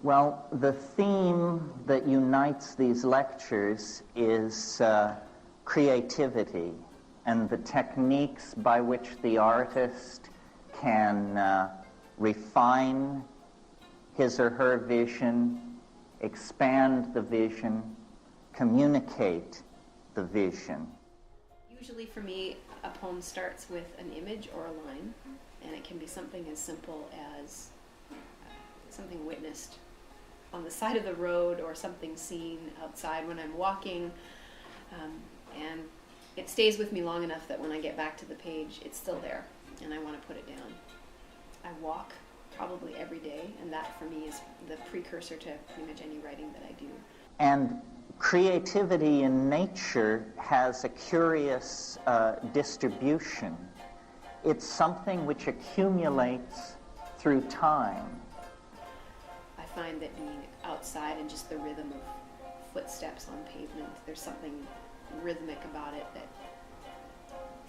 Well, the theme that unites these lectures is creativity and the techniques by which the artist can refine his or her vision, expand the vision, communicate the vision. Usually for me, a poem starts with an image or a line, and it can be something as simple as something witnessed on the side of the road or something seen outside when I'm walking, and it stays with me long enough that when I get back to the page, it's still there, and I want to put it down. I walk probably every day, and that for me is the precursor to pretty much any writing that I do. And creativity in nature has a curious distribution. It's something which accumulates through time. I find that being outside and just the rhythm of footsteps on pavement, there's something rhythmic about it that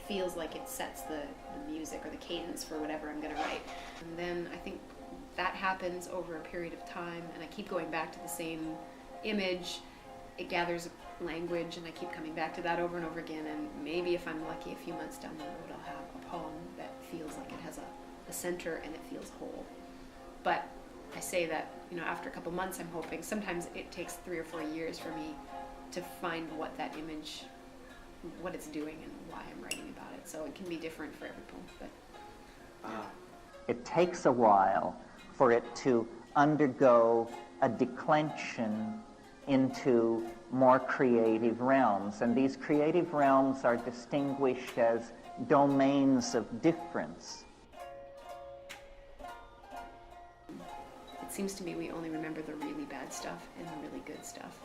feels like it sets the music or the cadence for whatever I'm going to write. And then I think that happens over a period of time, and I keep going back to the same image. It gathers language, and I keep coming back to that over and over again, and maybe if I'm lucky, a few months down the road, I'll have a poem that feels like it has a center and it feels whole. But I say that, after a couple months, I'm hoping. Sometimes it takes 3 or 4 years for me to find what that image, what it's doing and why I'm writing about it. So it can be different for every poem. But it takes a while for it to undergo a declension into more creative realms. And these creative realms are distinguished as domains of difference. It seems to me we only remember the really bad stuff and the really good stuff.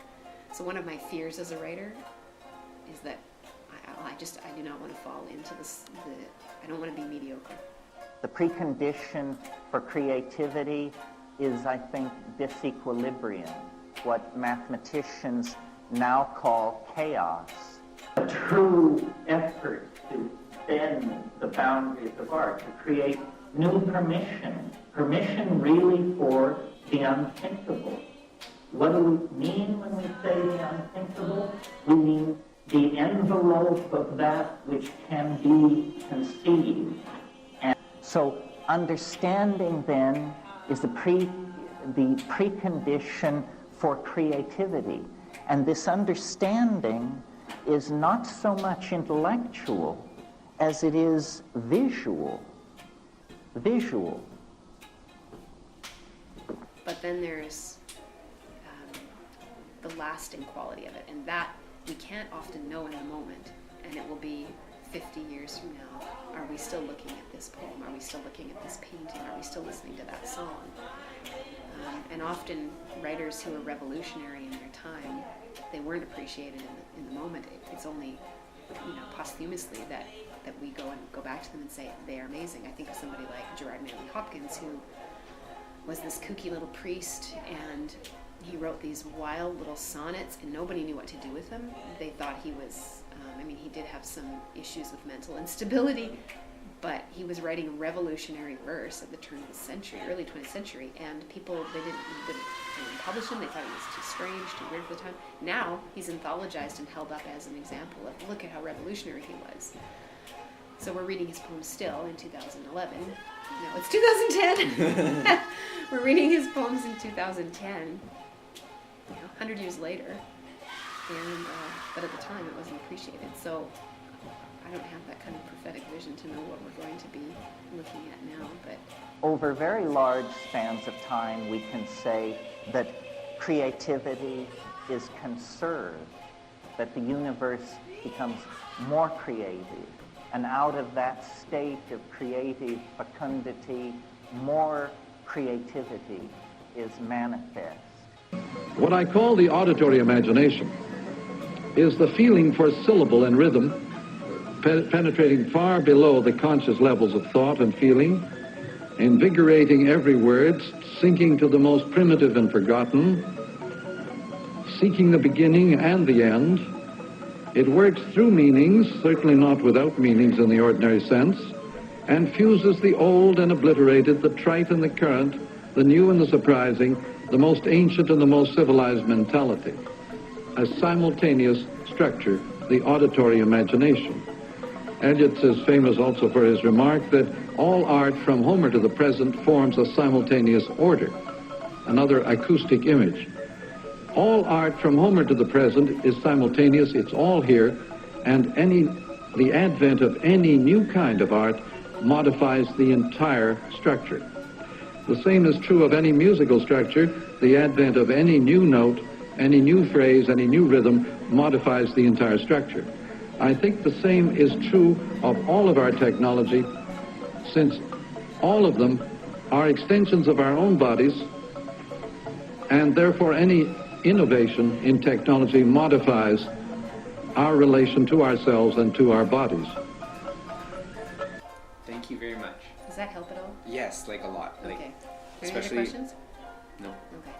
So one of my fears as a writer is that I do not want to fall into I don't want to be mediocre. The precondition for creativity is, I think, disequilibrium, what mathematicians now call chaos. A true effort to bend the boundaries of art, to create new permission really for the unthinkable. What do we mean when we say the unthinkable? We mean the envelope of that which can be conceived. And so understanding then is the precondition for creativity. And this understanding is not so much intellectual as it is visual. But then there's the lasting quality of it, and that we can't often know in the moment, and it will be 50 years from now. Are we still looking at this poem? Are we still looking at this painting? Are we still listening to that song? And often writers who are revolutionary in their time, they weren't appreciated in the moment. It's only posthumously that we go back to them and say they are amazing. I think of somebody like Gerard Manley Hopkins, who was this kooky little priest, and he wrote these wild little sonnets, and nobody knew what to do with them. They thought he was, he did have some issues with mental instability, but he was writing revolutionary verse at the turn of the century, early 20th century, and people, they didn't publish him. They thought he was too strange, too weird for the time. Now he's anthologized and held up as an example of, look at how revolutionary he was. So we're reading his poems still in 2011. No, it's 2010. We're reading his poems in 2010, 100 years later, and but at the time it wasn't appreciated. So I don't have that kind of prophetic vision to know what we're going to be looking at now. But over very large spans of time, we can say that creativity is conserved, that the universe becomes more creative, and out of that state of creative fecundity, more creativity is manifest. What I call the auditory imagination is the feeling for syllable and rhythm, penetrating far below the conscious levels of thought and feeling, invigorating every word, sinking to the most primitive and forgotten, seeking the beginning and the end. It works through meanings, certainly not without meanings in the ordinary sense, and fuses the old and obliterated, the trite and the current, the new and the surprising, the most ancient and the most civilized mentality. A simultaneous structure, the auditory imagination. Eliot is famous also for his remark that all art from Homer to the present forms a simultaneous order, another acoustic image. All art from Homer to the present is simultaneous, it's all here, and the advent of any new kind of art modifies the entire structure. The same is true of any musical structure. The advent of any new note, any new phrase, any new rhythm modifies the entire structure. I think the same is true of all of our technology, since all of them are extensions of our own bodies, and therefore any innovation in technology modifies our relation to ourselves and to our bodies. Thank you very much. Does that help at all? Yes, like a lot. Like, Okay. Are there any other especially- questions? No. Okay.